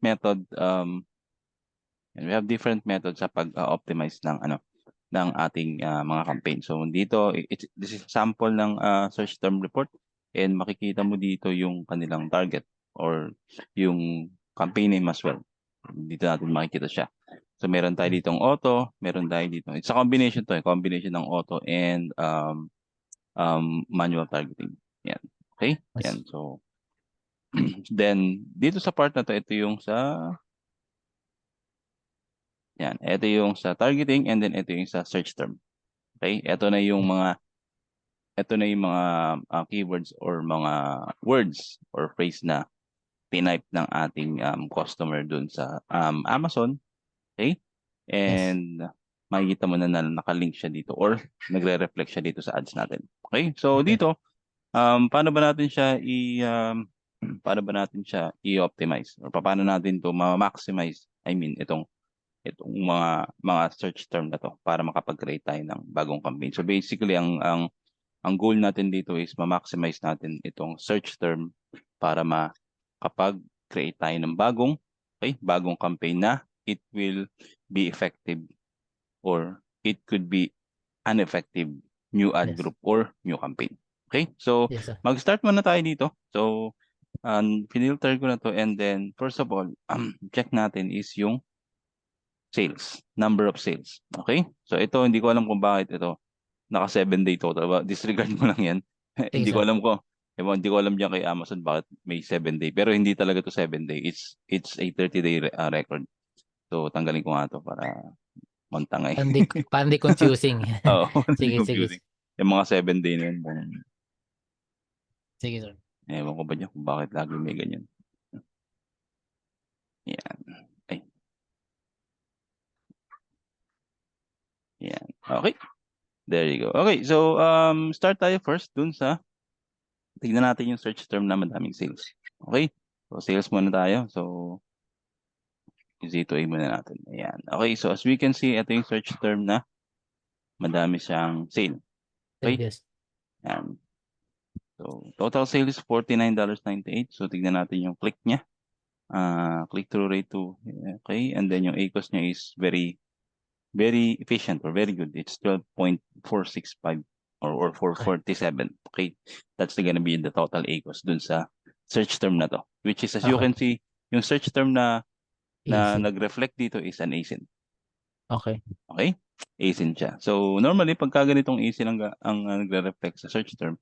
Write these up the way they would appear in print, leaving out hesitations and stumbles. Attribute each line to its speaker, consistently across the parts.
Speaker 1: method, and we have different methods sa pag-optimize ng ng ating mga campaign. So dito, this is sample ng search term report, and makikita mo dito yung kanilang target or yung campaign name as well. Dito natin makikita siya. So meron tayo ditong auto, meron tayo dito. It's a combination to, combination ng auto and manual targeting. Yan. Okay? Yan. So then dito sa part na to, ito yung sa yan, ito yung sa targeting, and then ito yung sa search term. Okay? Ito na yung mga keywords or mga words or phrase na tinype ng ating customer dun sa Amazon. Okay?
Speaker 2: Yes.
Speaker 1: And makikita mo na nakalink siya dito or nagre-reflect siya dito sa ads natin. Okay? So
Speaker 2: Okay.
Speaker 1: dito, paano ba natin siya paano ba natin siya i-optimize or paano natin to ma-maximize, I mean, itong mga search term na to para makapag-create tayo ng bagong campaign. So basically, ang goal natin dito is ma-maximize natin itong search term para makapag-create tayo ng bagong campaign na it will be effective or it could be an effective new ad
Speaker 2: Yes.
Speaker 1: group or new campaign. Okay? So
Speaker 2: Yes, sir.
Speaker 1: mag-start muna tayo dito. So finilter ko na to, and then first of all, check natin is yung sales, number of sales. Okay? So ito, hindi ko alam kung bakit ito naka 7-day total. Disregard mo lang yan.
Speaker 2: Sige,
Speaker 1: Hindi ko
Speaker 2: sir.
Speaker 1: alam ko. Hindi ko alam diyan kay Amazon bakit may 7-day. Pero hindi talaga to 7-day. It's a 30-day record. So tanggalin ko nga to para montangay.
Speaker 2: Pandi confusing.
Speaker 1: Oo, hindi
Speaker 2: Sige, sige.
Speaker 1: confusing. Yung mga 7-day na yun.
Speaker 2: Sige, sir.
Speaker 1: Ewan ko ba dyan kung bakit lagi may ganyan. Yan. Ay. Yan. Okay. There you go. Okay, so start tayo first dun sa tignan natin yung search term na madaming sales. Okay? So sales muna tayo. So Z2A muna natin. Ayan. Okay, so as we can see, ito yung search term na madami siyang sale. Okay?
Speaker 2: Yes.
Speaker 1: Ayan. So total sale is $49.98. So tignan natin yung click niya. Click-through rate to, okay? And then yung ACOS niya is very, very efficient or very good. It's 12.465 or
Speaker 2: Okay.
Speaker 1: 447. Okay? That's gonna be the total ACOS dun sa search term na to. Which is, as you
Speaker 2: Okay.
Speaker 1: can see, yung search term na
Speaker 2: Easy.
Speaker 1: nag-reflect dito is an ASIN.
Speaker 2: Okay.
Speaker 1: Okay? ASIN siya. So, normally, pagka ganitong ASIN ang nagre-reflect sa search term,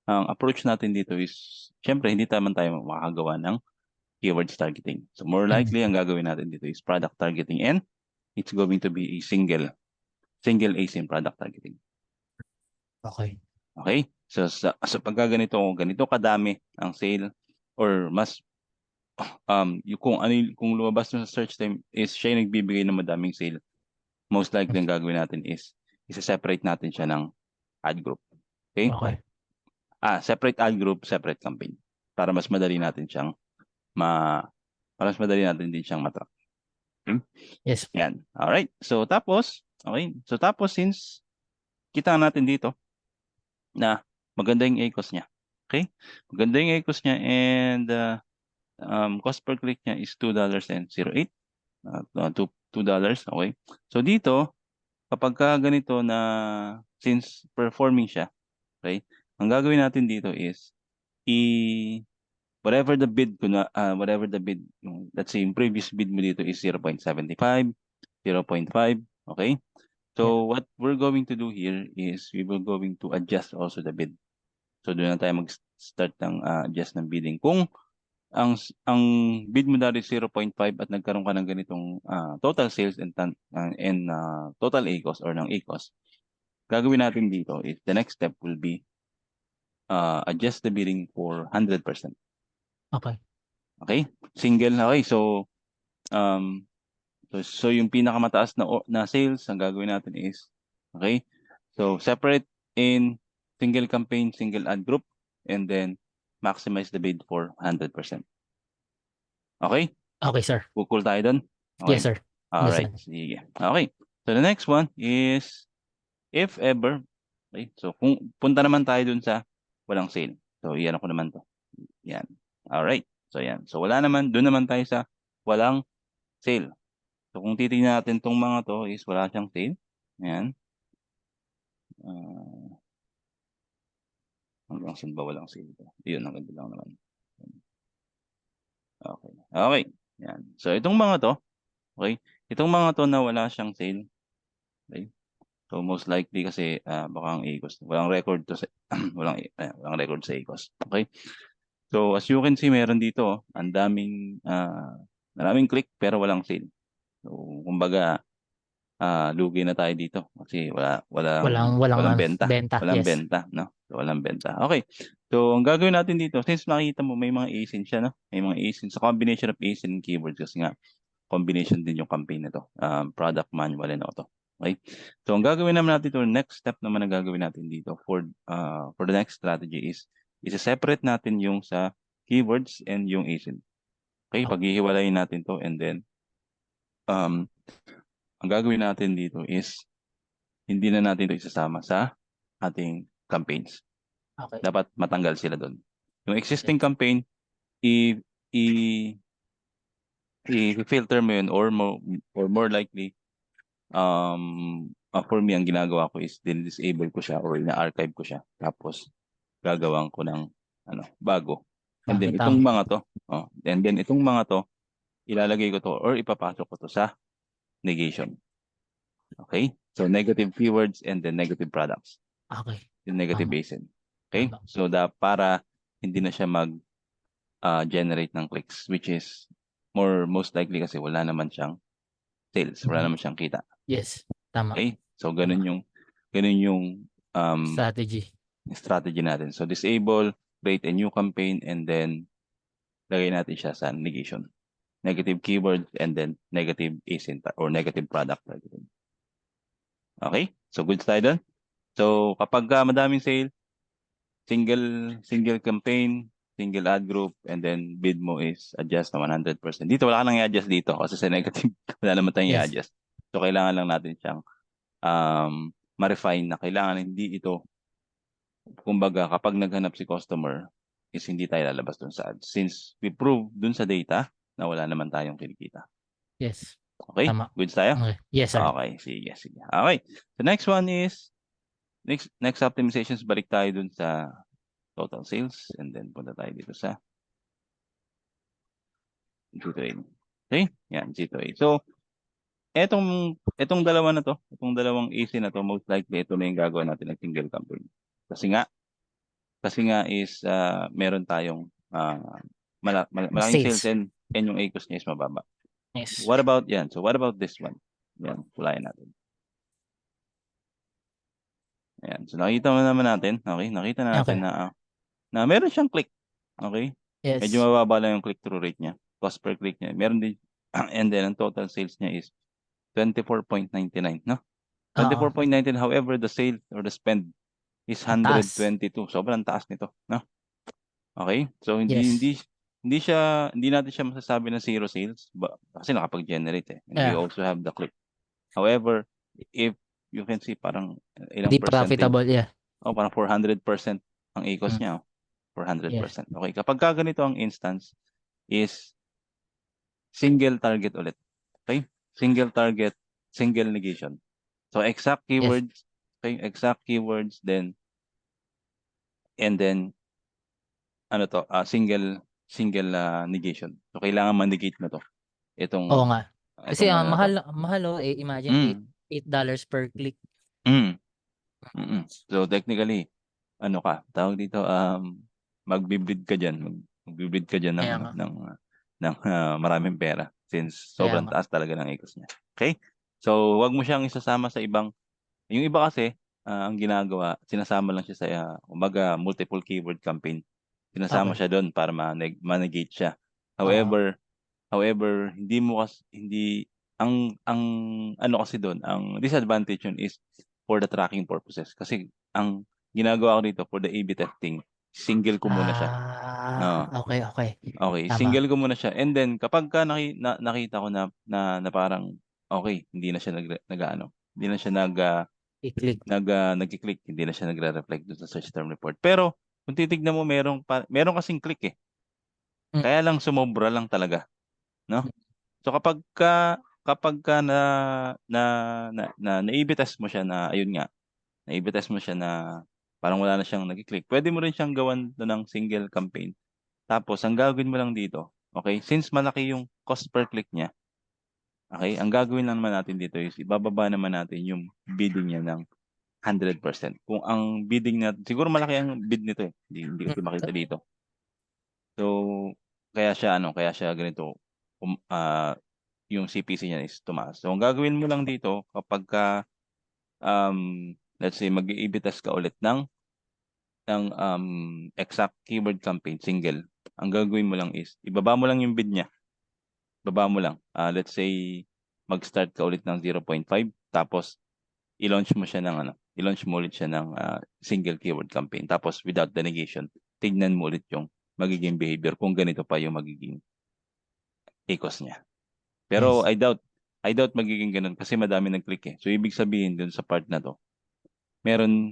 Speaker 1: ang approach natin dito is, syempre, hindi naman tayo makakagawa ng keywords targeting. So, more likely, ang gagawin natin dito is product targeting, and it's going to be a single ASIN product targeting.
Speaker 2: Okay.
Speaker 1: Okay? So, sa pagka ganito kadami ang sale or mas kung lumabas sa search term is siya yung nagbibigay ng madaming sale, most likely ang gagawin natin is isa-separate natin siya ng ad group. Okay?
Speaker 2: Okay.
Speaker 1: Separate ad group, separate campaign. Para mas madali natin siyang para mas madali natin din siyang matrack. Okay?
Speaker 2: Yes.
Speaker 1: Yan. Alright. So tapos, since kita natin dito na maganda yung ACOS niya. Okay? Maganda yung ACOS niya, and cost per click niya is $2.08. $2. Okay? So dito, kapag ganito na since performing siya, okay, ang gagawin natin dito is whatever the bid let's say yung previous bid mo dito is 0.75, 0.5, okay?
Speaker 2: Yeah.
Speaker 1: So what we're going to do here is we will going to adjust also the bid. So doon na tayo mag-start ng adjust ng bidding. Kung ang bid mo dati 0.5 at nagkaroon ka ng ganitong total sales and total ACOS or ng ACOS, gagawin natin dito is the next step will be adjust the bidding for 100%.
Speaker 2: Okay.
Speaker 1: Okay? Single. Okay, so yung pinakamataas na sales ang gagawin natin is, okay, so separate in single campaign, single ad group, and then maximize the bid for 100%. Okay?
Speaker 2: Okay, sir.
Speaker 1: Cool tayo dun?
Speaker 2: Yes,
Speaker 1: Okay.
Speaker 2: sir.
Speaker 1: Alright.
Speaker 2: Understand.
Speaker 1: Sige. Okay. So the next one is if ever, okay, so kung punta naman tayo dun sa walang sale. So iyan ko naman to. Yan. Alright. So yan. So wala naman, dun naman tayo sa walang sale. So kung titingnan natin tong mga to is wala siyang sale. Ayan. Hanggang saan ba walang sale ito? Yun, hanggang doon lang naman. Okay. Okay. Yan. So itong mga to, okay? Itong mga to na wala siyang sale. Okay? So most likely kasi baka ang ACOS, walang record to sa walang record sa ACOS. Okay? So as you can see, meron dito, ang maraming click pero walang sale. So kumbaga, lugi na tayo dito kasi
Speaker 2: Walang
Speaker 1: walang benta.
Speaker 2: benta.
Speaker 1: Walang
Speaker 2: Yes.
Speaker 1: benta, no? So, walang benta. Okay. So ang gagawin natin dito, since makita mo may mga ASIN siya, no? May mga ASIN. So combination of ASIN and keywords kasi nga combination din yung campaign na to. Product, manual, and auto. Okay? So ang gagawin naman natin dito, next step naman na gagawin natin dito for the next strategy is separate natin yung sa keywords and yung ASIN. Okay?
Speaker 2: Okay.
Speaker 1: Paghihiwalayin natin to and then um, ang gagawin natin dito is hindi na natin ito isasama sa ating campaigns.
Speaker 2: Okay.
Speaker 1: Dapat matanggal sila doon. Yung existing
Speaker 2: Yes.
Speaker 1: campaign, i-filter mo yun or more likely, for me, ang ginagawa ko is disable ko siya or ina-archive ko siya. Tapos, gagawan ko ng bago. And then, itong mga to, ilalagay ko to or ipapasok ko to sa negation. Okay? So, negative keywords and then negative products.
Speaker 2: Okay.
Speaker 1: Yung negative
Speaker 2: Tama.
Speaker 1: ASIN. Okay?
Speaker 2: Tama.
Speaker 1: So, para hindi na siya generate ng clicks, which is most likely kasi wala naman siyang sales, wala naman siyang kita.
Speaker 2: Yes. Tama.
Speaker 1: Okay? So, ganun yung strategy natin. So, disable, create a new campaign, and then lagay natin siya sa negation. Negative keyword and then negative ASIN or negative product targeting. Okay? So, good tayo doon. So, kapag madaming sale, single campaign, single ad group, and then bid mo is adjust na 100%. Dito, wala ka nang i-adjust dito kasi sa negative, wala naman tayong i-adjust. So, kailangan lang natin siyang ma-refine na kailangan hindi ito, kumbaga, kapag naghanap si customer, is hindi tayo lalabas dun sa ads. Since we prove dun sa data na wala naman tayong kinikita.
Speaker 2: Yes.
Speaker 1: Okay?
Speaker 2: Tama.
Speaker 1: Good tayo?
Speaker 2: Okay. Yes, sir.
Speaker 1: Okay, sige. Okay. The next one is, next optimizations, balik tayo dun sa total sales and then punta tayo dito sa G2A. Okay? Yan, G2A. So, etong dalawa na to, itong dalawang AC na to, most likely ito na yung gagawin natin ng single campaign. Kasi nga is meron tayong malaking sales and yung ACOS niya is mababa.
Speaker 2: Yes.
Speaker 1: What about yan? So, what about this one? Yan, pulayan natin. Ayan. So, nakita mo naman natin, okay? Nakita natin na meron siyang click. Okay?
Speaker 2: Yes.
Speaker 1: Medyo mababa lang yung click-through rate niya. Cost per click niya. Meron din, and then ang total sales niya is 24.99, no? 24.99, however, the sale or the spend is 122. Sobrang taas nito, no? Okay? So, hindi natin siya masasabi na zero sales kasi nakapag-generate eh. And we also have the click. However, if you can see parang ilang
Speaker 2: Di
Speaker 1: percentage.
Speaker 2: profitable, yeah.
Speaker 1: Parang 400% ang ACOS niya. 400%. Okay, kapag ganito ang instance is single target ulit. Okay? Single target, single negation. So exact keywords, okay, exact keywords then and then single negation. So kailangan ma-negate mo to.
Speaker 2: Oo nga. Kasi mahal imagine $8 per click.
Speaker 1: So technically, tawag dito, magbibid ka diyan, ng maraming pera since sobrang taas talaga ng ACOS niya. Okay? So, wag mo siyang isasama sa ibang, yung iba kasi, ang ginagawa, sinasama lang siya sa, multiple keyword campaign. Sinasama siya doon para ma-negate siya. However, ang kasi doon, ang disadvantage yun is for the tracking purposes. Kasi ang ginagawa ko dito for the A/B testing, single ko muna siya.
Speaker 2: Okay.
Speaker 1: Okay,
Speaker 2: Tama.
Speaker 1: single ko muna siya. And then kapag nakita ko na parang okay, hindi na siya hindi na siya nag-click, hindi na siya nagre-reflect doon sa search term report. Pero kung titignan mo meron kasing click eh. Kaya lang sumobra lang talaga, no? So kapag ka na-A/B test mo siya na ayun nga, na-A/B test mo siya na parang wala na siyang nagki-click, pwede mo rin siyang gawan ng single campaign. Tapos ang gagawin mo lang dito, okay, since malaki yung cost per click niya, okay, ang gagawin lang naman natin dito is ibababa naman natin yung bidding niya ng 100%. Kung ang bidding natin, siguro malaki ang bid nito eh. Hindi ko makita dito. So, kaya siya ganito, yung CPC niya is tumaas. So, ang gagawin mo lang dito kapag let's say mag-A/B test ka ulit ng exact keyword campaign single. Ang gagawin mo lang is ibaba mo lang yung bid niya. Baba mo lang. Let's say mag-start ka ulit ng 0.5 tapos i-launch mo siya ng i-launch mo ulit siya ng single keyword campaign tapos without the negation, tignan mo ulit yung magiging behavior kung ganito pa yung magiging ACOS niya. Pero
Speaker 2: Yes.
Speaker 1: I doubt magiging ganun kasi madami nag-click eh. So ibig sabihin dun sa part na to, meron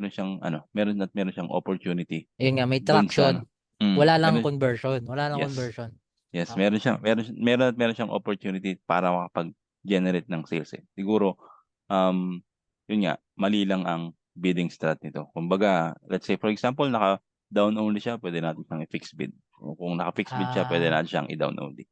Speaker 1: siyang opportunity
Speaker 2: Yun nga, may
Speaker 1: dun sa
Speaker 2: traction. Wala lang
Speaker 1: meron,
Speaker 2: conversion. Wala lang
Speaker 1: yes.
Speaker 2: conversion.
Speaker 1: Yes,
Speaker 2: Okay.
Speaker 1: meron siyang opportunity para makapag-generate ng sales eh. Siguro yun nga, mali lang ang bidding strat nito. Kumbaga, let's say for example, naka-down only siya, pwede natin siyang i-fix bid. O kung naka-fix bid siya, pwede natin siyang i-down only.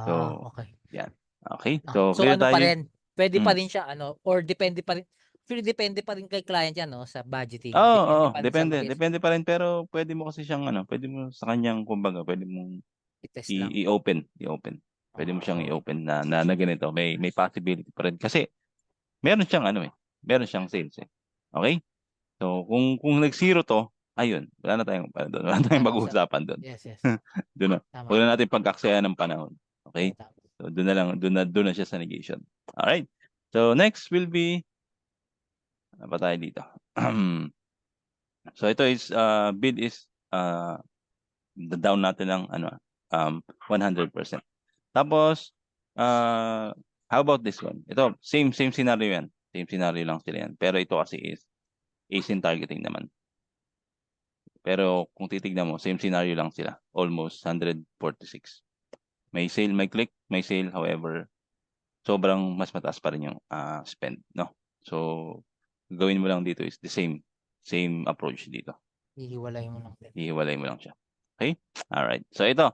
Speaker 1: So,
Speaker 2: Okay.
Speaker 1: yan. Okay, so
Speaker 2: So
Speaker 1: clear
Speaker 2: ano pa
Speaker 1: tayo.
Speaker 2: rin, pwede pa
Speaker 1: Mm.
Speaker 2: rin siya or depende pa rin, actually depende pa rin kay client yan, no, sa budgeting.
Speaker 1: Oo,
Speaker 2: Depende pa rin sa
Speaker 1: depende pa rin pero pwede mo kasi siyang pwede mo sa kanyang kumbaga, pwede mong
Speaker 2: i-test lang.
Speaker 1: i-open. Pwede mo siyang i-open na ganito. May possibility pa rin kasi meron siyang meron siyang sales eh. Okay? So kung nag-zero to, ayun, wala na tayong wala na tayong
Speaker 2: Tama sa
Speaker 1: pag-uusapan doon.
Speaker 2: Yes, yes.
Speaker 1: Doon na.
Speaker 2: Tama.
Speaker 1: Wala natin pagkaksayan ng panahon. Okay?
Speaker 2: Tama.
Speaker 1: So doon na siya sa negation. All right. So next will be ano ba tayo dito? So ito is bid is down natin ng 100%. Tapos how about this one? Ito same scenario yan. Same scenario lang sila yan. Pero ito kasi is ASIN targeting naman. Pero kung titignan mo, same scenario lang sila. Almost 146. May sale, may click, may sale. However, sobrang mas mataas pa rin yung spend, no? So, gawin mo lang dito is the same approach dito.
Speaker 2: Hihiwalay mo lang din.
Speaker 1: Hihiwalay mo lang siya. Okay? Alright. So, ito.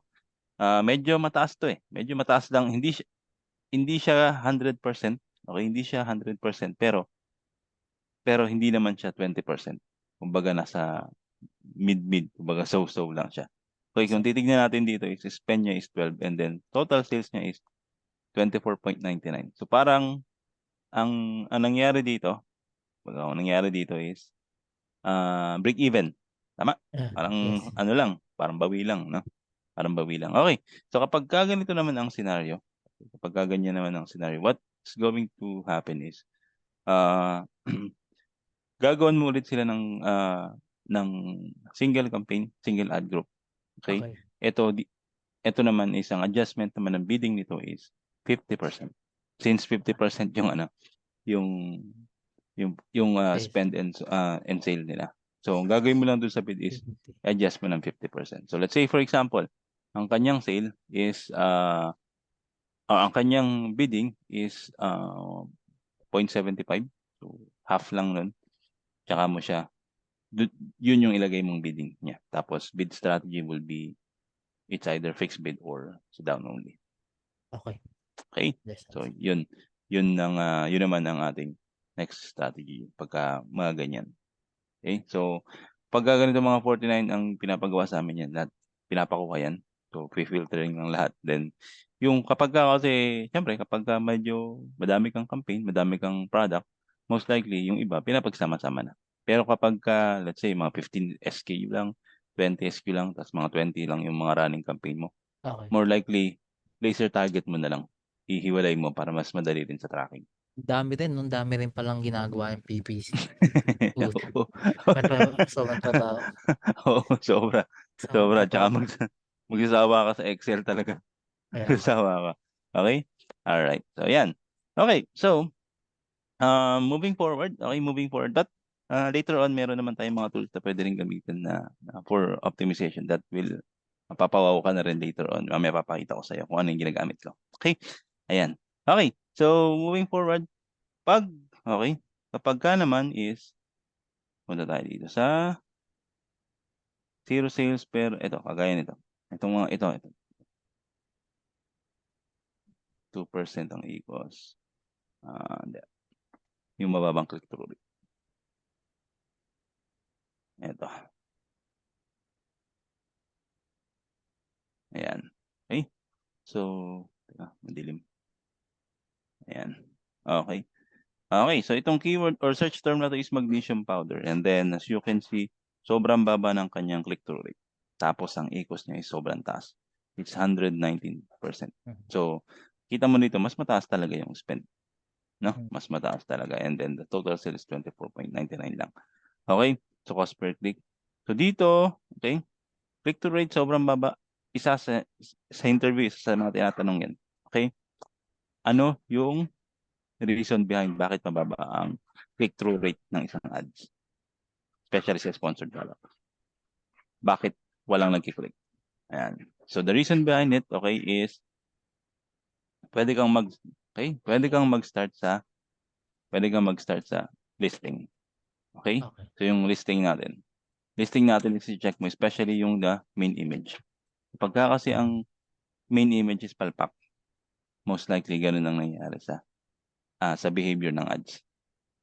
Speaker 1: Medyo mataas to eh. Medyo mataas lang. Hindi siya 100%. Okay? Hindi siya 100%. Pero hindi naman siya 20%. Kumbaga nasa mid. Kumbaga so lang siya. Okay, kung titignan natin dito is spend niya is 12 and then total sales niya is 24.99. So parang ang nangyari dito, is break even. Tama? Parang
Speaker 2: Yes.
Speaker 1: parang bawi lang, no? Parang bawi lang. Okay. So kapag ganito naman ang scenario, ganyan naman ang scenario, what's going to happen is gagawin mo ulit sila ng single campaign, single ad group. Okay?
Speaker 2: Okay.
Speaker 1: Ito naman isang adjustment naman ng bidding nito is 50%. Since 50% yung
Speaker 2: Yes.
Speaker 1: spend and sale nila. So ang gagawin mo lang doon sa bid is adjust mo ng 50%. So let's say for example, ang kanyang sale is ang kanyang bidding is 0.75. So half lang nun. Tsaka mo siya yun yung ilagay mong bidding niya. Tapos bid strategy will be it's either fixed bid or down only.
Speaker 2: Okay.
Speaker 1: Okay?
Speaker 2: Yes.
Speaker 1: So yun naman ang ating next strategy pagka mga ganyan. Okay? So pagka ganito mga 49 ang pinapagawa sa amin yan, lahat pinapakuha yan. So filtering ng lahat. Then yung kasi syempre kapag medyo madami kang campaign, madami kang product, most likely yung iba pinapagsama-sama na. Pero kapag let's say mga 15 SKU lang, 20 SKU lang, tapos mga 20 lang yung mga running campaign mo,
Speaker 2: Okay.
Speaker 1: more likely laser target mo na lang. Hihiwalay mo para mas madali din sa tracking.
Speaker 2: Dami rin palang ginagawa yung PPC.
Speaker 1: Oo.
Speaker 2: Sobrang trabaho.
Speaker 1: Oo, sobra.
Speaker 2: Sobrang
Speaker 1: Sobra. Tsaka
Speaker 2: trabaho.
Speaker 1: magsasawa ka sa Excel talaga.
Speaker 2: Kaya nga.
Speaker 1: Magsasawa ka. Okay? Alright. So, yan. Okay. So, moving forward. But, later on, meron naman tayong mga tools na pwede rin gamitin na for optimization that will Mapapawaw ka na rin later on. Mamaya papakita ko sa iyo kung ano yung ginagamit ko. Okay? Ayan. Okay. So, moving forward, okay, kapag ka naman is, punta tayo dito sa zero sales pero ito, kagaya nito. Itong mga ito. 2% ang equals. Hindi. Yung mababang click-through rate. Ito. Ayan. Okay. So, madilim. Ayan. Okay. Okay. So, itong keyword or search term na to is magnesium powder. And then, as you can see, sobrang baba ng kanyang click-through rate. Tapos, ang equals niya is sobrang taas. It's 119%. So, kita mo dito, mas mataas talaga yung spend. No? Mas mataas talaga. And then, the total sale is 24.99 lang. Okay? So, cost per click. So, dito, okay, click-through rate sobrang baba. Isa sa interview, isa sa mga tinatanong yan. Okay? Ano yung reason behind bakit mababa ang click-through rate ng isang ads? Especially sa sponsored product. Bakit walang nag-click? Ayan. So, the reason behind it, okay, is pwede kang mag-start sa listing. Okay? So, yung listing natin is i-check mo, especially yung the main image. Pagka kasi ang main image is palpak, most likely ganun ang nangyayari sa behavior ng ads.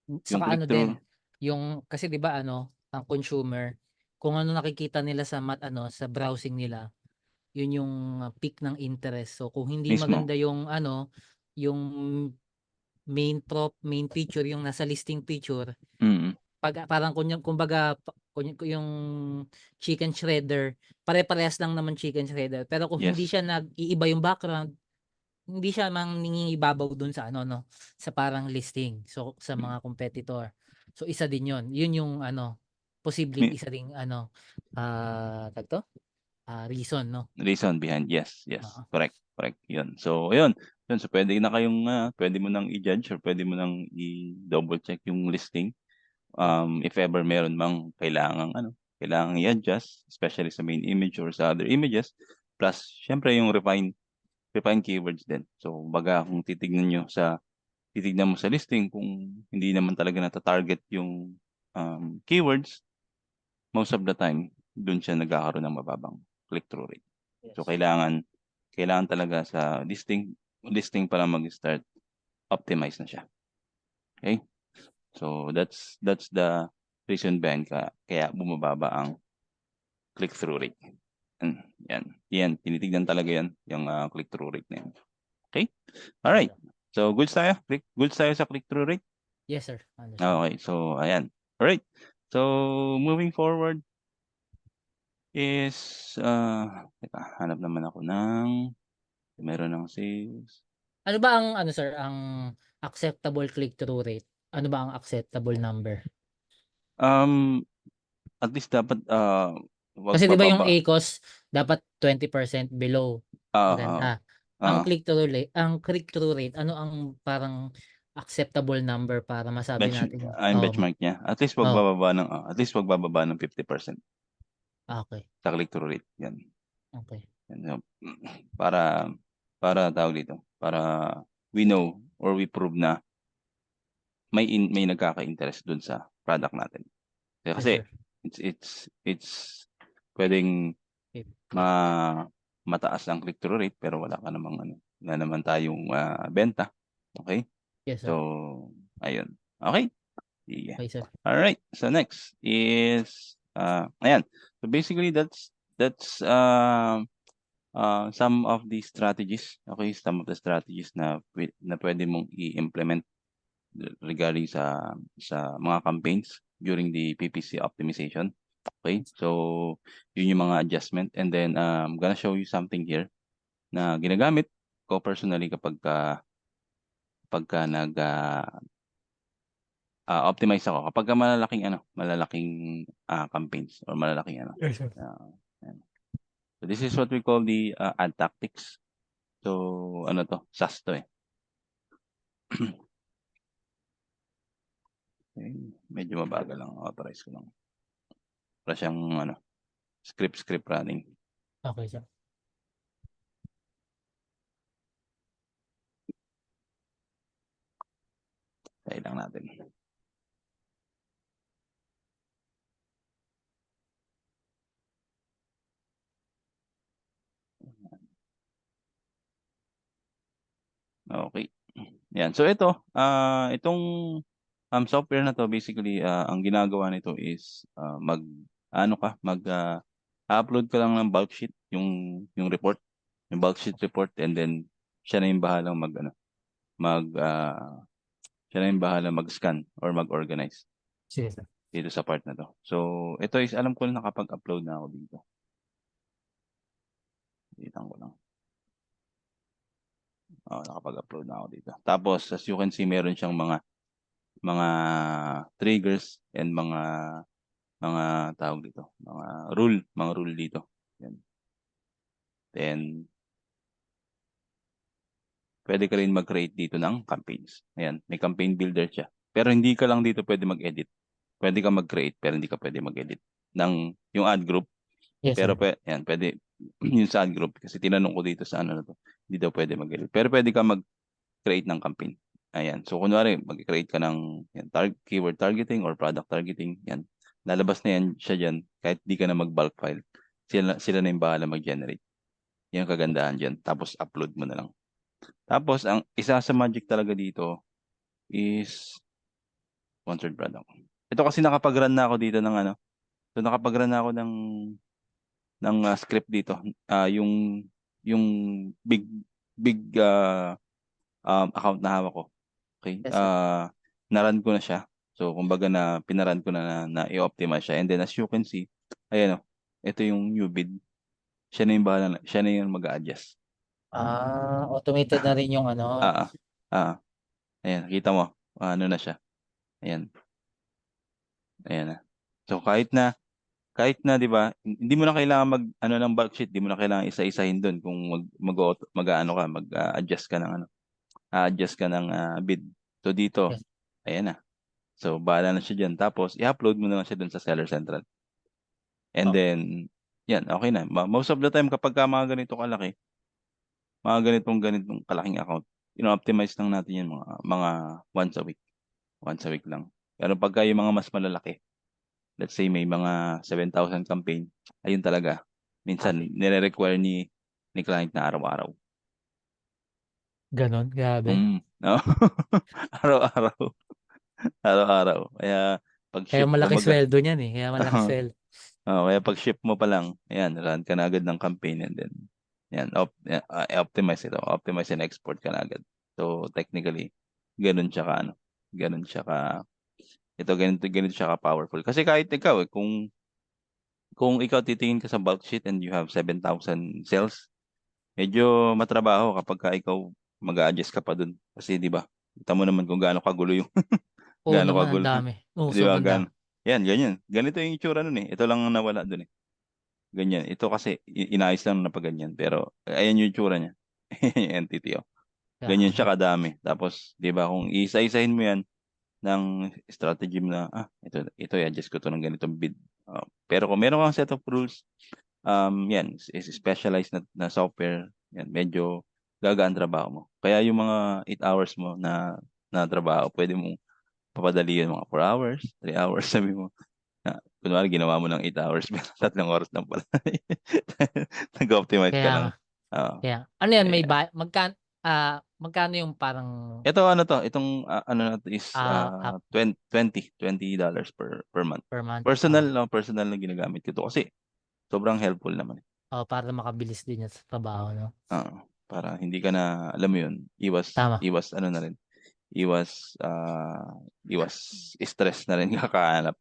Speaker 1: Yung
Speaker 2: Saka ano
Speaker 1: click-through,
Speaker 2: din, yung kasi 'di ba ang consumer, kung ano nakikita nila sa sa browsing nila, yun yung peak ng interest. So kung hindi
Speaker 1: mismo.
Speaker 2: maganda yung yung main feature yung nasa listing feature,
Speaker 1: Mm.
Speaker 2: parang kumbaga yung chicken shredder, pare-parehas lang naman chicken shredder. Pero kung hindi
Speaker 1: Yes.
Speaker 2: siya nag-iiba yung background, hindi siya nangingibabaw dun sa sa parang listing. So sa mga competitor. So isa din 'yon. 'Yun yung posibleng
Speaker 1: Mi-
Speaker 2: isa ding tag to? Reason, no?
Speaker 1: Reason behind, yes.
Speaker 2: Oo.
Speaker 1: Correct. Yun. So, ayun. So, pwede mo nang i-judge or pwede mo nang i-double check yung listing. If ever meron mang kailangang i-adjust, especially sa main image or sa other images. Plus, syempre yung refine keywords din. So, baga kung titignan mo sa listing, kung hindi naman talaga nata-target yung keywords, most of the time, dun siya nagkakaroon ng mababang click-through rate. So,
Speaker 2: Yes.
Speaker 1: kailangan talaga sa listing para mag-start, optimize na siya. Okay? So, that's the reason behind kaya bumababa ang click-through rate. Yan. Tinitignan talaga yan, yung click-through rate na yan. Okay? Alright. So, goods tayo? Goods tayo sa click-through rate?
Speaker 2: Yes, sir. Understand.
Speaker 1: Okay. So, ayan. Alright. So, moving forward is, teka, hanap naman ako meron ng sales.
Speaker 2: Ano ba ang sir, ang acceptable click-through rate? Ano ba ang acceptable number?
Speaker 1: Um, at least dapat, wag
Speaker 2: Kasi 'di ba yung
Speaker 1: bababa.
Speaker 2: ACOS dapat 20% below.
Speaker 1: Ah, ah,
Speaker 2: Maganda.
Speaker 1: ah,
Speaker 2: Ang click-through rate, ano ang parang acceptable number para masabi natin
Speaker 1: yung benchmark niya.
Speaker 2: oh,
Speaker 1: At least wag bababa ng 50%
Speaker 2: okay.
Speaker 1: sa click-through rate. Yan.
Speaker 2: Okay.
Speaker 1: Yan. So, para tawag dito, para we know or we prove na may nagkaka-interest dun sa product natin.
Speaker 2: Yes,
Speaker 1: Kasi
Speaker 2: sir.
Speaker 1: it's pwedeng
Speaker 2: Okay.
Speaker 1: mataas ang click-through rate pero wala naman tayong benta. Okay?
Speaker 2: Yes, sir.
Speaker 1: So, ayun. Okay? Sige.
Speaker 2: Okay, sir.
Speaker 1: Alright. So, next is, ayan. So, basically, that's some of the strategies. Okay? Some of the strategies na pwede mong i-implement regarding sa mga campaigns during the PPC optimization. Okay? So, yun yung mga adjustment. And then, I'm gonna show you something here na ginagamit ko personally kapagka optimize ako. Kapagka malalaking campaigns or malalaking
Speaker 2: Yes, sir.
Speaker 1: yan. So, this is what we call the ad tactics. So, SAS to eh. Okay, medyo mabagal lang. Authorize ko lang. Para siyang script running.
Speaker 2: Okay, sir.
Speaker 1: Try lang natin. Okay. Yan. So ito, itong software na to basically ang ginagawa nito is upload ka lang ng bulk sheet, yung report, yung bulk sheet report, and then siya na yung bahalang mag siya na yung bahalang mag-scan or mag-organize
Speaker 2: Sige, sir.
Speaker 1: dito sa part na to. So ito is alam ko na nakapag-upload na ako dito. Titan ko lang. Nakapag-upload na ako dito. Tapos as you can see, meron siyang mga triggers and mga tawag dito, mga rule dito. Yan. Then pwede ka rin mag-create dito ng campaigns. Ayan, may campaign builder siya. Pero hindi ka lang dito pwede mag-edit. Pwede ka mag-create pero hindi ka pwede mag-edit ng yung ad group.
Speaker 2: Yes,
Speaker 1: Pero
Speaker 2: sir.
Speaker 1: yan, pwede yung sa ad group kasi tinanong ko dito sa ano na to. Hindi daw pwede mag-edit. Pero pwede ka mag-create ng campaign. Ayan. So kunwari, mag-create ka ng keyword targeting or product targeting. Yan. Lalabas na yan siya dyan kahit di ka na mag-bulk file. Sila na yung bahala mag-generate. Yan ang kagandahan dyan. Tapos upload mo na lang. Tapos ang isa sa magic talaga dito is sponsored product. Ito kasi nakapag-run na ako dito ng ano. So nakapag-run na ako ng script dito. Yung big account na hawak ko. Okay?
Speaker 2: Yes, sir.
Speaker 1: Na-run ko na siya. So kumbaga na pinaran ko na i-optimize siya. And then as you can see, ayan oh, ito yung new bid. Siya na yung bahala, siya na yung mag-a-adjust.
Speaker 2: Automated na rin yung ano.
Speaker 1: Ah, ayan, kita mo. Ano na siya. Ayan. Ayan na. So kahit na 'di ba, hindi mo na kailangan mag-ano ng bulk sheet, hindi mo na kailangan isa-isahin doon kung mag-aano ka, mag-adjust ka ng ano, adjust ka ng bid. So dito,
Speaker 2: Yes.
Speaker 1: ayan na. So bahala na siya diyan. Tapos i-upload mo na lang siya doon sa Seller Central. And
Speaker 2: Okay.
Speaker 1: then yan, okay na. Most of the time kapag mga ganito kalaki, mga ganitong kalaking account, ino-optimize lang natin yan mga once a week. Once a week lang. Pero pagka yung mga mas malalaki, let's say may mga 7,000 campaign, ayun talaga. Minsan,
Speaker 2: Okay.
Speaker 1: nire-require ni client na araw-araw.
Speaker 2: Ganon, grabe.
Speaker 1: No? Araw-araw. Araw-araw. Kaya pag
Speaker 2: Kaya
Speaker 1: ship,
Speaker 2: malaki
Speaker 1: kumbaga,
Speaker 2: sweldo niyan eh. Kaya malaki sweldo.
Speaker 1: kaya pag ship mo pa lang, ayan, run ka na agad ng campaign and then, yan, optimize ito. Optimize and export ka na agad. So, technically, ganun siya ka, ano, ganun siya ka, ganito siya ka-powerful. Kasi kahit ikaw, kung ikaw titingin ka sa bulk sheet and you have 7,000 sales, medyo matrabaho kapag ka ikaw mag-a-adjust ka pa dun. Kasi 'di ba? Kita mo naman kung gaano kagulo yung
Speaker 2: Oo
Speaker 1: gaano
Speaker 2: naman, ang
Speaker 1: kagulo.
Speaker 2: dami. Oo,
Speaker 1: 'Di ba?
Speaker 2: sobrang dami.
Speaker 1: Yan, ganyan. Ganito yung itsura nun eh. Ito lang ang nawala dun eh. Ganyan. Ito kasi inayos lang na pa ganyan. Pero ayan yung itsura niya. Yung entity oh. Ganyan siya
Speaker 2: Grabe.
Speaker 1: kadami. Tapos 'di ba kung isa-isahin mo yan ng strategy mo na ito i-adjust ko to ng ganitong bid. Pero kung meron kang set of rules, yan, is specialized na software, yan, medyo gagaan trabaho mo. Kaya yung mga 8 hours mo na trabaho, pwede mong papadali yun mga 4 hours, 3 hours, sabi mo. Kunwari, ginawa mo ng 8 hours, pero 3 oras lang pala. Nag-optimize ka
Speaker 2: Kaya
Speaker 1: lang.
Speaker 2: nga.
Speaker 1: Oo.
Speaker 2: Kaya. Ano yan, may
Speaker 1: Ayan.
Speaker 2: magkano yung parang
Speaker 1: Ito, ano to, itong ano na to is
Speaker 2: app
Speaker 1: $20 per month.
Speaker 2: per month?
Speaker 1: Personal na ginagamit ko to kasi sobrang helpful naman.
Speaker 2: Para makabilis din yan sa trabaho, no?
Speaker 1: Para hindi ka na, alam mo yun, iwas,
Speaker 2: Tama.
Speaker 1: iwas, ano na rin, iwas, iwas stress na rin kakahanap.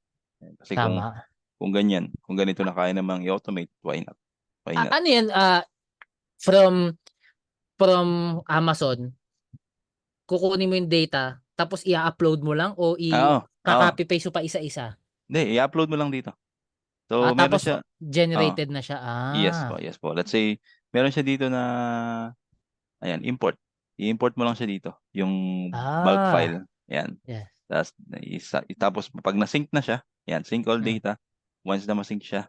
Speaker 1: Kasi
Speaker 2: Tama.
Speaker 1: kung ganyan, kung ganito na kaya namang i-automate, why not? Why not?
Speaker 2: Ano yan, from Amazon, kukunin mo yung data, tapos i-upload mo lang o
Speaker 1: Oo, oo.
Speaker 2: i-copy paste mo pa isa-isa?
Speaker 1: Hindi, i-upload mo lang dito. So, meron
Speaker 2: Tapos
Speaker 1: siya, oo,
Speaker 2: generated na siya.
Speaker 1: yes po, yes po. Let's say, meron siya dito na, ayan, import. I-import mo lang siya dito, yung bulk
Speaker 2: Ah,
Speaker 1: file. Ayan.
Speaker 2: yes.
Speaker 1: Tapos, pag na-sync na siya, ayan, sync all
Speaker 2: Mm.
Speaker 1: data. Once na ma-sync siya,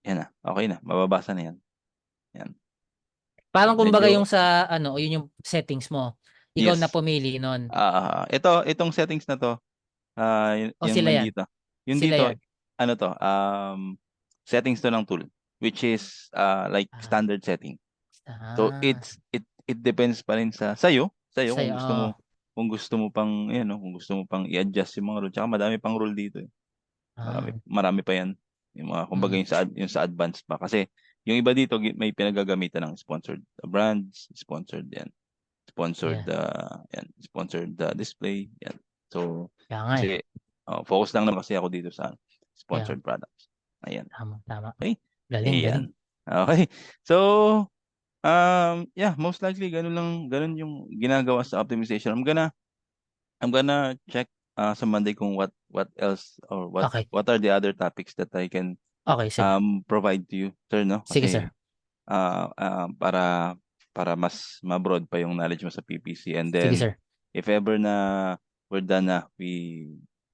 Speaker 1: yan na, okay na, mababasa na yan. Yan.
Speaker 2: Parang kumbaga
Speaker 1: Medyo
Speaker 2: yung sa ano, yun yung settings mo. Ikaw na
Speaker 1: yes.
Speaker 2: pumili nun.
Speaker 1: Itong settings na 'to,
Speaker 2: O
Speaker 1: yung
Speaker 2: sila yan?
Speaker 1: nandito. Yung
Speaker 2: Sila
Speaker 1: dito,
Speaker 2: yan?
Speaker 1: ano 'to, settings 'to ng tool, which is, like
Speaker 2: Ah,
Speaker 1: standard setting. So,
Speaker 2: ah,
Speaker 1: it depends pa rin sa'yo
Speaker 2: sa'yo, oo.
Speaker 1: kung gusto mo pang ayan 'no, kung gusto mo pang i-adjust yung mga rule. Tsaka madami pang rule dito, eh. Marami
Speaker 2: Ah,
Speaker 1: marami pa 'yan. Yung mga kumbaga
Speaker 2: mm,
Speaker 1: yung sa advanced pa. Kasi yung iba dito may pinagagamitan ng sponsored brands, sponsored 'yan, sponsored,
Speaker 2: yeah.
Speaker 1: sponsored, display, 'yan. So,
Speaker 2: Kaya nga eh.
Speaker 1: kasi, focus lang naman kasi ako dito sa
Speaker 2: Kaya,
Speaker 1: sponsored products. Ayan.
Speaker 2: tama, tama.
Speaker 1: Okey,
Speaker 2: Galing, galing.
Speaker 1: ayan. Okey. So, yeah, most likely gano'n yung ginagawa sa optimization. I'm gonna check, sa Monday kung what else or
Speaker 2: Okay.
Speaker 1: what are the other topics that I can,
Speaker 2: Okay, sige.
Speaker 1: provide to you, sir, 'no?
Speaker 2: Sige, sir.
Speaker 1: Kasi, para mas ma-broad pa yung knowledge mo sa PPC, and
Speaker 2: Sige,
Speaker 1: then
Speaker 2: sir.
Speaker 1: if ever na we're done na,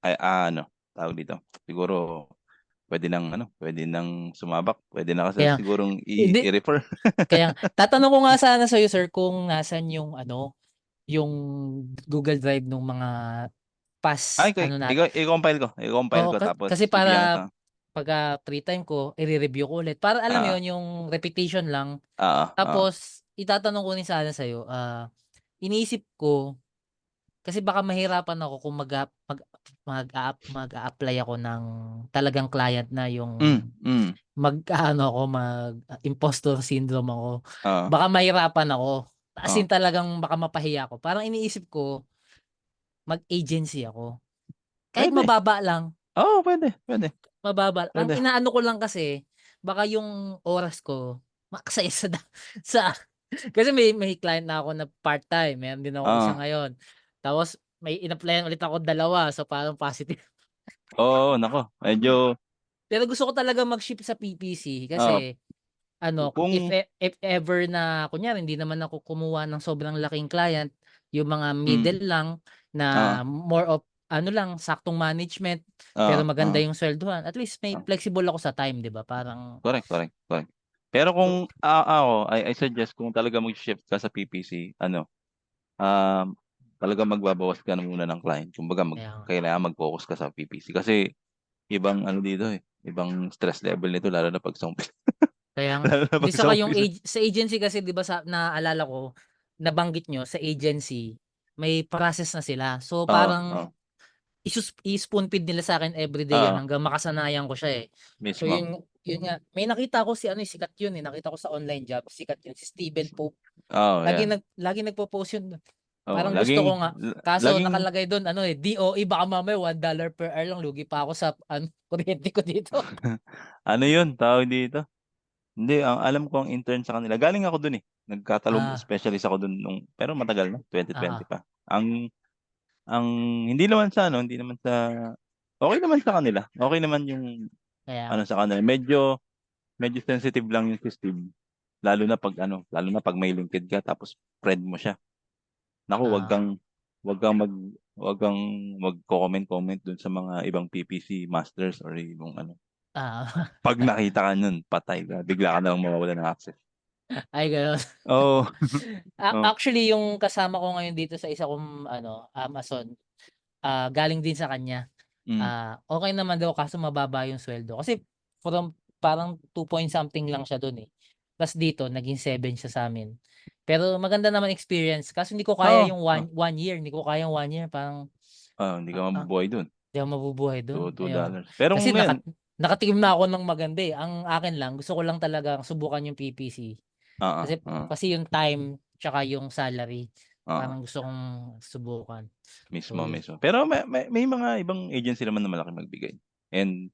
Speaker 1: ano, tawag dito, siguro puwede nang sumabak, puwede na kasi
Speaker 2: Kaya,
Speaker 1: sigurong
Speaker 2: hindi,
Speaker 1: i-refer.
Speaker 2: kaya, tatanong ko nga sana sa'yo, sir, kung nasan yung ano, yung Google Drive nung mga
Speaker 1: Ay,
Speaker 2: past, ano na,
Speaker 1: i-compile
Speaker 2: oo,
Speaker 1: ko tapos
Speaker 2: kasi
Speaker 1: bibigyan
Speaker 2: para
Speaker 1: kita.
Speaker 2: pagka free time ko, i-re-review ko ulit. Para alam mo
Speaker 1: Oo,
Speaker 2: yun, yung repetition lang.
Speaker 1: oo, oo.
Speaker 2: Tapos, itatanong ko din sana sa'yo, iniisip ko, kasi baka mahirapan ako kung mag-a-apply ako ng talagang client na yung
Speaker 1: Hmm.
Speaker 2: mag-aano ako, impostor syndrome ako.
Speaker 1: Oo,
Speaker 2: Baka mahirapan ako. As
Speaker 1: oo.
Speaker 2: in talagang baka mapahiya ako. Parang iniisip ko, mag-agency ako. Kahit
Speaker 1: Puwede.
Speaker 2: mababa lang,
Speaker 1: Oo, puwede.
Speaker 2: ang
Speaker 1: Puwede.
Speaker 2: inaano ko lang kasi, baka yung oras ko maaksaya sa kasi may client na ako na part-time, meron din ako isa
Speaker 1: Oo.
Speaker 2: ngayon. Tapos may in-applyan ulit ako dalawa, so parang positive.
Speaker 1: Oo, naku, medyo
Speaker 2: Pero gusto ko talaga mag-shift sa PPC
Speaker 1: oo,
Speaker 2: kasi ano,
Speaker 1: kung
Speaker 2: if ever na kunyari hindi naman ako kumuha ng sobrang laking client, yung mga
Speaker 1: mm,
Speaker 2: middle lang na
Speaker 1: oo,
Speaker 2: more of ano lang, saktong management,
Speaker 1: oo,
Speaker 2: pero maganda
Speaker 1: oo,
Speaker 2: yung swelduhan, at least may
Speaker 1: oo.
Speaker 2: flexible ako sa time, 'di ba? Parang
Speaker 1: Correct, correct, correct. Pero
Speaker 2: so
Speaker 1: kung, ako, I suggest kung talagang mag-shift ka sa PPC, ano, talagang magbabawas ka na muna ng client. Kumbaga
Speaker 2: kaya nga.
Speaker 1: kailangan mag-focus ka sa PPC kasi ibang ano dito, eh, ibang stress level nito lalo na 'pag sa umpisa,
Speaker 2: Kaya nga.
Speaker 1: lalo na
Speaker 2: Hindi
Speaker 1: 'pag sa
Speaker 2: saka yung
Speaker 1: umpisa.
Speaker 2: sa agency kasi 'di ba sa naalala ko, nabanggit niyo sa agency, may process na sila. So
Speaker 1: Oo,
Speaker 2: parang
Speaker 1: oo,
Speaker 2: i-spoon feed nila sa'kin everyday yan
Speaker 1: oo,
Speaker 2: hanggang makasanayan ko siya, eh. So
Speaker 1: mismo.
Speaker 2: yun nga, may nakita ko si ano, eh, sikat yun, eh, nakita ko sa online job, sikat yun, si Steven Pope.
Speaker 1: Oo, 'yan.
Speaker 2: Laging nagpo-post yun.
Speaker 1: Oo,
Speaker 2: Parang gusto
Speaker 1: laging
Speaker 2: ko nga, kaso
Speaker 1: laging
Speaker 2: nakalagay dun ano, eh, DOE, baka mamaya $1 per hour lang, lugi pa ako sa ano, kuryente ko dito.
Speaker 1: ano 'yun, tawag dito, hindi, ang alam ko ang intern sa kanila galing ako dun, eh, nagtatalong
Speaker 2: Ah,
Speaker 1: specialist ako dun pero matagal na,
Speaker 2: oo,
Speaker 1: 2020 pa. Ang hindi naman sa ano, hindi naman sa okey naman sa kanila, okey naman yung
Speaker 2: kaya
Speaker 1: ano
Speaker 2: nga.
Speaker 1: sa kanila, medyo sensitive lang yung system, lalo na 'pag may linked ka tapos friend mo siya. Naku,
Speaker 2: Ah,
Speaker 1: wag kang mag wag kang magko-comment-comment dun sa mga ibang PPC masters or yung ano,
Speaker 2: oo.
Speaker 1: 'pag nakita ka nun patay ka, bigla ka na lang mawawalan ng access.
Speaker 2: Ay gano'n.
Speaker 1: Oo, oo,
Speaker 2: Actually yung kasama ko ngayon dito sa isa kong ano, Amazon, galing din sa kanya.
Speaker 1: hmm,
Speaker 2: Okey naman daw kaso mababa yung sweldo. Kasi from parang 2 point something lang siya dun, eh. Tas dito naging 7 siya sa'min. Pero maganda naman experience kaso hindi ko kaya
Speaker 1: oo,
Speaker 2: yung
Speaker 1: oo,
Speaker 2: one year, hindi ko kayang 1 year parang,
Speaker 1: oo, hindi ka
Speaker 2: ah, ah,
Speaker 1: mabubuhay dun,
Speaker 2: di ako mabubuhay dun, ayun.
Speaker 1: $2. Pero
Speaker 2: Kasi
Speaker 1: kung ngayon
Speaker 2: nakatikim na ako ng maganda, eh. Ang akin lang gusto ko lang talagang subukan yung PPC.
Speaker 1: oo,
Speaker 2: Kasi
Speaker 1: oo,
Speaker 2: kasi yung time tsaka yung salary,
Speaker 1: oo.
Speaker 2: parang gusto kong subukan. So
Speaker 1: Mismo,
Speaker 2: yun,
Speaker 1: mismo. Pero may mga ibang agency naman na malaking magbigay, and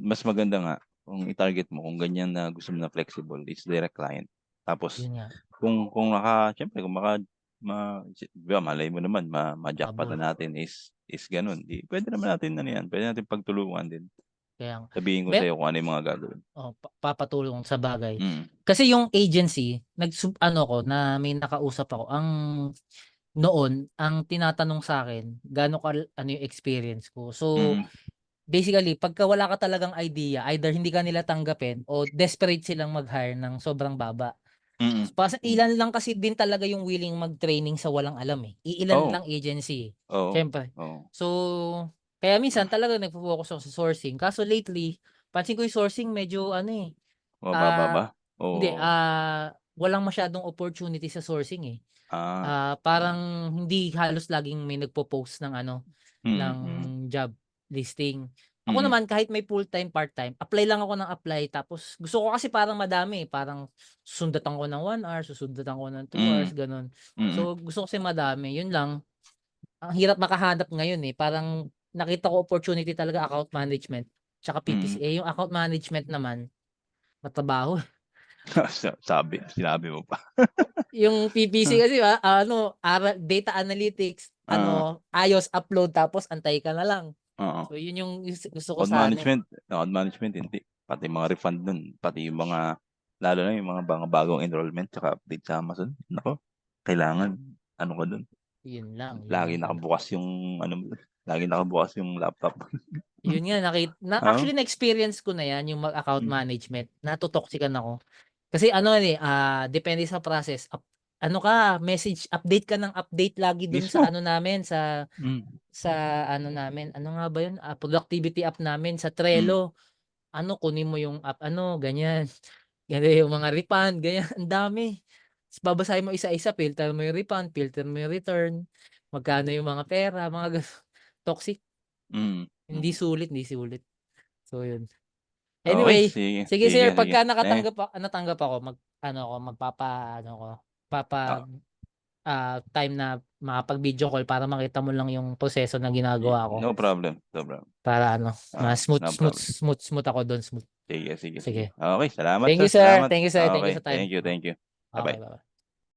Speaker 1: mas maganda nga kung i-target mo kung ganyan na gusto mo na flexible is direct client. Tapos
Speaker 2: yun nga,
Speaker 1: kung siyempre kung 'di ba malay mo naman
Speaker 2: mabul
Speaker 1: ma-jackpotan natin is gano'n, 'di puwede naman natin ano 'yan, puwede natin pagtulungan din.
Speaker 2: kaya nga.
Speaker 1: Sabihin ko
Speaker 2: Me
Speaker 1: sa'yo kung ano yung mga gagawin.
Speaker 2: papatulong sabagay.
Speaker 1: Mm,
Speaker 2: Kasi yung agency ano ko na may nakausap ako noon ang tinatanong sa'kin gaano ano yung experience ko. So
Speaker 1: mm,
Speaker 2: basically pagka wala ka talagang idea, either hindi ka nila tanggapin o desperate silang mag-hire ng sobrang baba.
Speaker 1: Mm.
Speaker 2: Ilan lang kasi din talaga yung willing mag-training sa walang alam, eh. Iilan
Speaker 1: Oo.
Speaker 2: lang agency,
Speaker 1: Oo.
Speaker 2: siyempre.
Speaker 1: Oo.
Speaker 2: So, kaya minsan talaga nagfo-focus ako sa sourcing. Kaso lately, pansin ko yung sourcing medyo ano, eh,
Speaker 1: Mababa ba?
Speaker 2: hindi,
Speaker 1: Oo.
Speaker 2: walang masyadong opportunity sa sourcing, eh.
Speaker 1: Oo.
Speaker 2: Parang hindi halos laging may nagpo-post ng ano, ng
Speaker 1: Mm.
Speaker 2: job listing. Ako
Speaker 1: Mm.
Speaker 2: naman kahit may full-time, part-time, apply lang ako ng apply tapos gusto ko kasi parang madami, parang susundatan ko ng 1 hour, susundatan ko ng 2 hours,
Speaker 1: Mm.
Speaker 2: gano'n.
Speaker 1: Mm.
Speaker 2: So, gusto ko kasi madami, yun lang. Ang hirap makahanap ngayon, eh, parang nakita ko opportunity talaga account management tsaka
Speaker 1: Mm.
Speaker 2: PPCA. Yung account management naman matrabaho.
Speaker 1: Sinabi mo pa.
Speaker 2: Yung PPC
Speaker 1: Ah.
Speaker 2: kasi ano, data analytics,
Speaker 1: Oo.
Speaker 2: ano, ayos upload tapos antay ka na lang.
Speaker 1: Oo.
Speaker 2: So yun yung gusto ko
Speaker 1: Account
Speaker 2: sana, eh.
Speaker 1: management, account management hindi. Pati mga refund nun, pati yung mga lalo na yung mga bagong enrollment tsaka update sa Amazon. Naku, kailangan ano ka dun,
Speaker 2: Yun
Speaker 1: lagi
Speaker 2: lang talaga.
Speaker 1: nakabukas yung ano mo, lagi nakabukas yung laptop.
Speaker 2: Yun nga
Speaker 1: Oo.
Speaker 2: actually na-experience ko na yan yung mag-account
Speaker 1: Hmm.
Speaker 2: management, nato-toxican ako. Kasi ano yan, eh, depende sa process, ano ka, message update ka ng update lagi dun sa
Speaker 1: Mismo.
Speaker 2: ano namin,
Speaker 1: Hmm.
Speaker 2: sa ano namin, ano nga ba yun, productivity app namin sa
Speaker 1: Hmm.
Speaker 2: Trello. Ano, kunin mo yung app ano, ganyan. Ganun yung mga refund, ganyan, ang dami. Ta's babasahin mo isa-isa, filter mo yung refund, filter mo yung return, magkano yung mga pera, mga gano'n. Toxic,
Speaker 1: Mm.
Speaker 2: hindi
Speaker 1: Mm.
Speaker 2: sulit, hindi sulit. So yun.
Speaker 1: Okey,
Speaker 2: Anyway,
Speaker 1: sige,
Speaker 2: sige
Speaker 1: sige,
Speaker 2: sir,
Speaker 1: sige.
Speaker 2: pagka natanggap ako, ano ako, magpapa-ano ko,
Speaker 1: Ah,
Speaker 2: time na makapag-video call para makita mo lang yung proseso na ginagawa ko.
Speaker 1: no problem, no problem.
Speaker 2: Para ano, mas smooth
Speaker 1: No
Speaker 2: smooth
Speaker 1: problem.
Speaker 2: smooth smooth ako dun, smooth.
Speaker 1: Sige, sige, sige.
Speaker 2: Sige.
Speaker 1: Okey, salamat
Speaker 2: Thank
Speaker 1: sir,
Speaker 2: you sir,
Speaker 1: salamat.
Speaker 2: thank you sir, thank you
Speaker 1: Okey,
Speaker 2: sa time.
Speaker 1: thank you, thank you.
Speaker 2: Okay,
Speaker 1: Ba-bye.
Speaker 2: bye-bye.